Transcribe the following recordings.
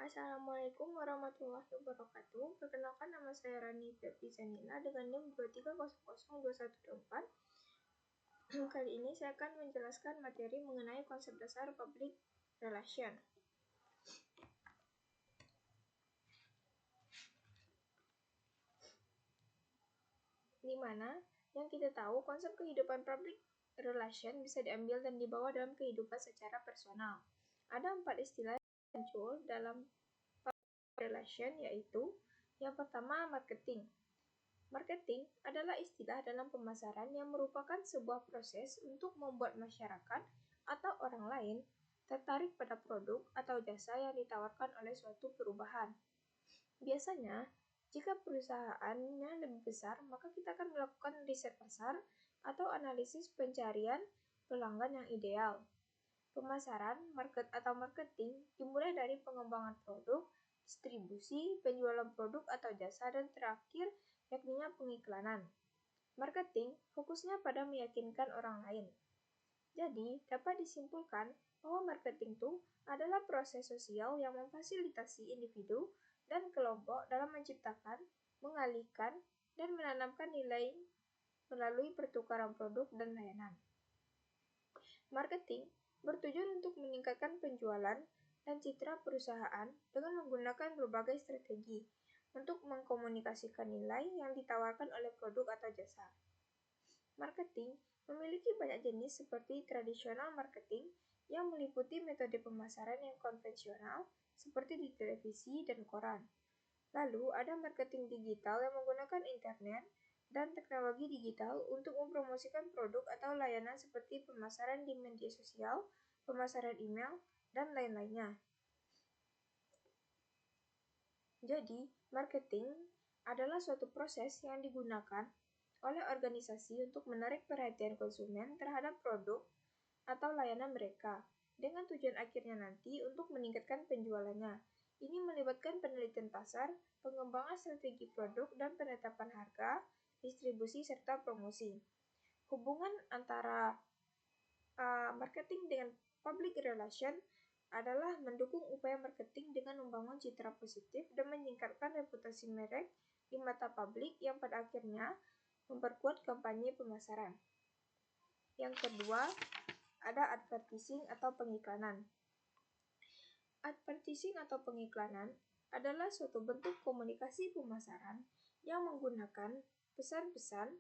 Assalamualaikum warahmatullahi wabarakatuh. Perkenalkan, nama saya Rani Febri Zanila dengan NIM 2300214. Kali ini saya akan menjelaskan materi mengenai konsep dasar public relation. Di mana yang kita tahu konsep kehidupan public relation bisa diambil dan dibawa dalam kehidupan secara personal. Ada 4 istilah yang muncul dalam public relation, yaitu yang pertama, marketing. Marketing adalah istilah dalam pemasaran yang merupakan sebuah proses untuk membuat masyarakat atau orang lain tertarik pada produk atau jasa yang ditawarkan oleh suatu perusahaan. Biasanya, jika perusahaannya lebih besar, maka kita akan melakukan riset pasar atau analisis pencarian pelanggan yang ideal. Pemasaran, market atau marketing dimulai dari pengembangan produk, distribusi, penjualan produk atau jasa, dan terakhir yakninya pengiklanan. Marketing fokusnya pada meyakinkan orang lain. Jadi, dapat disimpulkan bahwa marketing itu adalah proses sosial yang memfasilitasi individu dan kelompok dalam menciptakan, mengalihkan, dan menanamkan nilai melalui pertukaran produk dan layanan. Marketing bertujuan untuk meningkatkan penjualan dan citra perusahaan dengan menggunakan berbagai strategi untuk mengkomunikasikan nilai yang ditawarkan oleh produk atau jasa. Marketing memiliki banyak jenis seperti tradisional marketing yang meliputi metode pemasaran yang konvensional seperti di televisi dan koran. Lalu ada marketing digital yang menggunakan internet dan teknologi digital untuk mempromosikan produk atau layanan seperti pemasaran di media sosial, pemasaran email, dan lain-lainnya. Jadi, marketing adalah suatu proses yang digunakan oleh organisasi untuk menarik perhatian konsumen terhadap produk atau layanan mereka, dengan tujuan akhirnya nanti untuk meningkatkan penjualannya. Ini melibatkan penelitian pasar, pengembangan strategi produk, dan penetapan harga, distribusi, serta promosi. Hubungan antara marketing dengan public relation adalah mendukung upaya marketing dengan membangun citra positif dan meningkatkan reputasi merek di mata publik yang pada akhirnya memperkuat kampanye pemasaran. Yang kedua, ada advertising atau pengiklanan. Advertising atau pengiklanan adalah suatu bentuk komunikasi pemasaran yang menggunakan pesan-pesan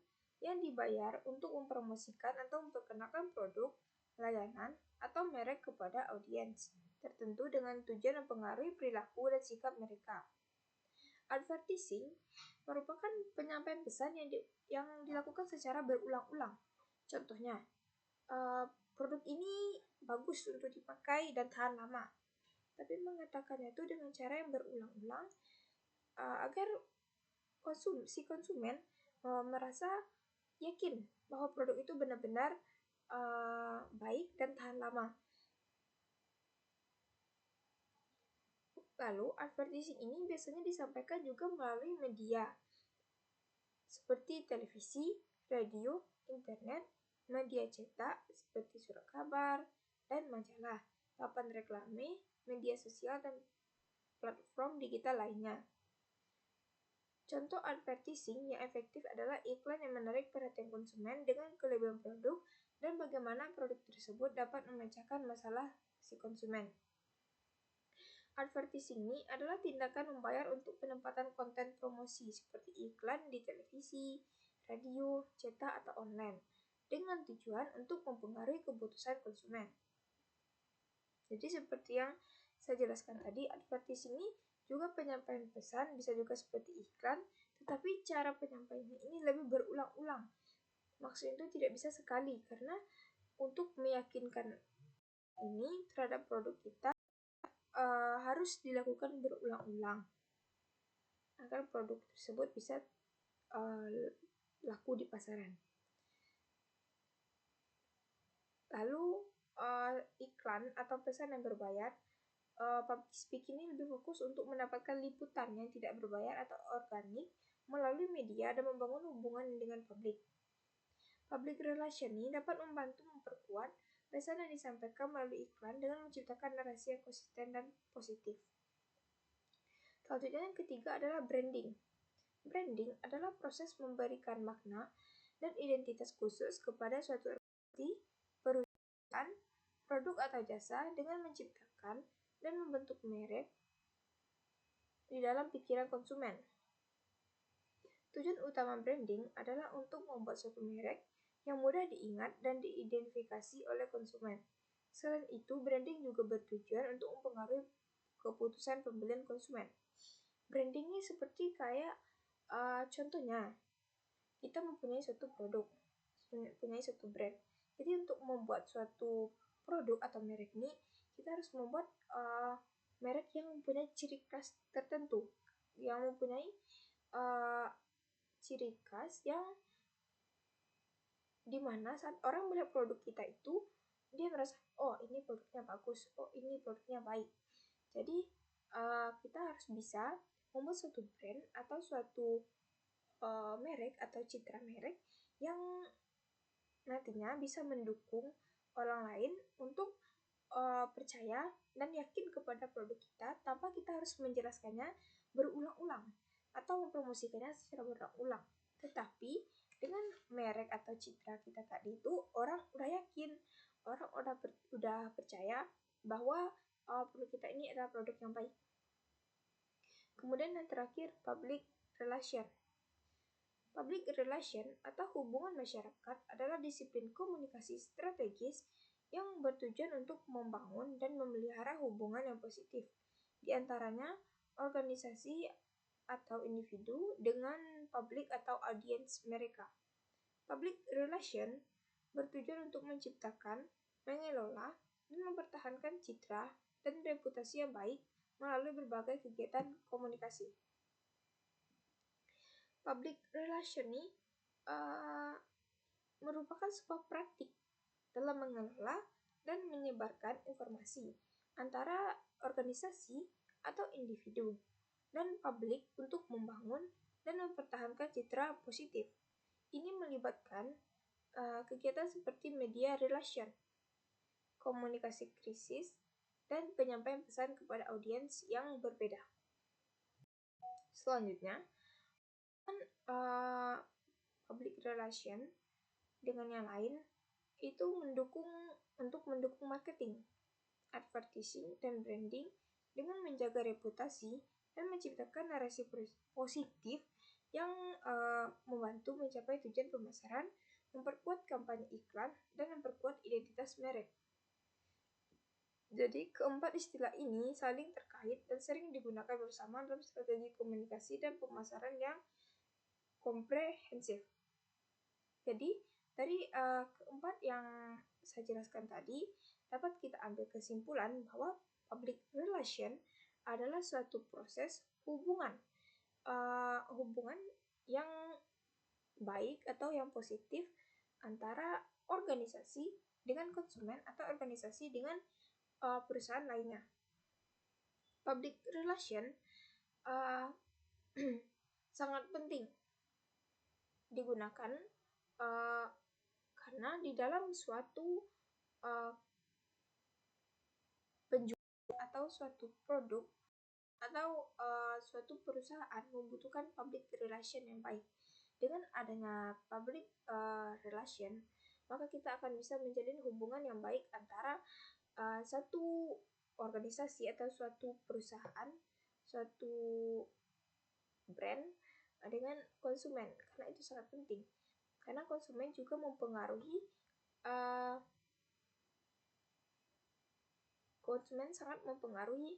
yang dibayar untuk mempromosikan atau memperkenalkan produk, layanan, atau merek kepada audiens tertentu dengan tujuan mempengaruhi perilaku dan sikap mereka. Advertising merupakan penyampaian pesan yang dilakukan secara berulang-ulang. Contohnya, produk ini bagus untuk dipakai dan tahan lama. Tapi mengatakannya itu dengan cara yang berulang-ulang agar si konsumen merasa yakin bahwa produk itu benar-benar baik dan tahan lama. Lalu, advertising ini biasanya disampaikan juga melalui media seperti televisi, radio, internet, media cetak seperti surat kabar, dan majalah, papan reklame, media sosial, dan platform digital lainnya. Contoh advertising yang efektif adalah iklan yang menarik perhatian konsumen dengan kelebihan produk dan bagaimana produk tersebut dapat memecahkan masalah si konsumen. Advertising ini adalah tindakan membayar untuk penempatan konten promosi seperti iklan di televisi, radio, cetak, atau online dengan tujuan untuk mempengaruhi keputusan konsumen. Jadi seperti yang saya jelaskan tadi, advertising ini juga penyampaian pesan, bisa juga seperti iklan, tetapi cara penyampaiannya ini lebih berulang-ulang. Maksudnya itu tidak bisa sekali, karena untuk meyakinkan ini terhadap produk kita harus dilakukan berulang-ulang agar produk tersebut bisa laku di pasaran. Lalu iklan atau pesan yang berbayar, public speaking ini lebih fokus untuk mendapatkan liputan yang tidak berbayar atau organik melalui media dan membangun hubungan dengan publik. Public relation ini dapat membantu memperkuat pesan yang disampaikan melalui iklan dengan menciptakan narasi yang konsisten dan positif. Selanjutnya yang ketiga adalah branding. Branding adalah proses memberikan makna dan identitas khusus kepada suatu organisasi, perusahaan, produk atau jasa dengan menciptakan dan membentuk merek di dalam pikiran konsumen. Tujuan utama branding adalah untuk membuat suatu merek yang mudah diingat dan diidentifikasi oleh konsumen. Selain itu, branding juga bertujuan untuk mempengaruhi keputusan pembelian konsumen. Branding ini seperti kayak contohnya, kita mempunyai suatu produk, mempunyai suatu brand. Jadi untuk membuat suatu produk atau merek ini, kita harus membuat merek yang mempunyai ciri khas tertentu, yang mempunyai ciri khas yang dimana saat orang melihat produk kita itu, dia merasa, oh ini produknya bagus, oh ini produknya baik. Jadi kita harus bisa membuat suatu brand atau suatu merek atau citra merek yang nantinya bisa mendukung orang lain untuk percaya dan yakin kepada produk kita tanpa kita harus menjelaskannya berulang-ulang atau mempromosikannya secara berulang-ulang. Tetapi dengan merek atau citra kita tadi itu, orang udah yakin, orang udah percaya bahwa produk kita ini adalah produk yang baik. Kemudian yang terakhir, public relation. Public relation atau hubungan masyarakat adalah disiplin komunikasi strategis yang bertujuan untuk membangun dan memelihara hubungan yang positif, di antaranya organisasi atau individu dengan publik atau audiens mereka. Public relation bertujuan untuk menciptakan, mengelola, dan mempertahankan citra dan reputasi yang baik melalui berbagai kegiatan komunikasi. Public relation ini merupakan sebuah praktik dalam mengelola dan menyebarkan informasi antara organisasi atau individu dan publik untuk membangun dan mempertahankan citra positif. Ini melibatkan kegiatan seperti media relation, komunikasi krisis, dan penyampaian pesan kepada audiens yang berbeda. Selanjutnya, public relation dengan yang lain itu untuk mendukung marketing, advertising, dan branding dengan menjaga reputasi dan menciptakan narasi positif yang membantu mencapai tujuan pemasaran, memperkuat kampanye iklan, dan memperkuat identitas merek. Jadi keempat istilah ini saling terkait dan sering digunakan bersama dalam strategi komunikasi dan pemasaran yang komprehensif. Jadi dari keempat yang saya jelaskan tadi, dapat kita ambil kesimpulan bahwa public relation adalah suatu proses hubungan yang baik atau yang positif antara organisasi dengan konsumen atau organisasi dengan perusahaan lainnya. Public relation sangat penting digunakan karena di dalam suatu penjualan atau suatu produk atau suatu perusahaan membutuhkan public relation yang baik. Dengan adanya public relation, maka kita akan bisa menjalin hubungan yang baik antara satu organisasi atau suatu perusahaan, suatu brand dengan konsumen, karena itu sangat penting. Karena konsumen juga sangat mempengaruhi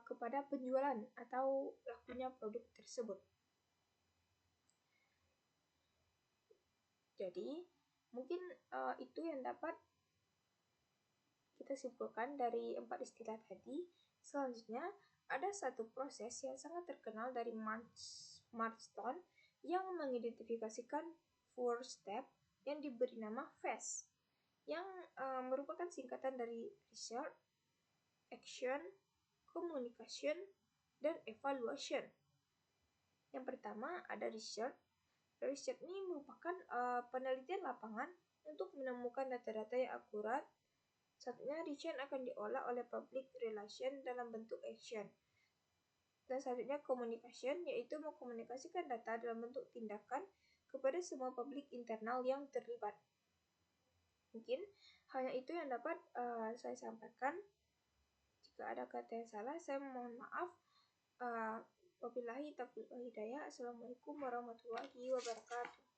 kepada penjualan atau lakunya produk tersebut. Jadi, mungkin itu yang dapat kita simpulkan dari 4 istilah tadi. Selanjutnya, ada satu proses yang sangat terkenal dari Marston yang mengidentifikasikan 4 step yang diberi nama FAST, yang merupakan singkatan dari Research, Action, Communication, dan Evaluation. Yang pertama ada Research. Research ini merupakan penelitian lapangan untuk menemukan data-data yang akurat. Selanjutnya, research akan diolah oleh public relation dalam bentuk action. Dan selanjutnya communication, yaitu mengkomunikasikan data dalam bentuk tindakan kepada semua publik internal yang terlibat. Mungkin hanya itu yang dapat saya sampaikan. Jika ada kata yang salah, saya mohon maaf. Wabillahi taufiq wal hidayah. Assalamualaikum warahmatullahi wabarakatuh.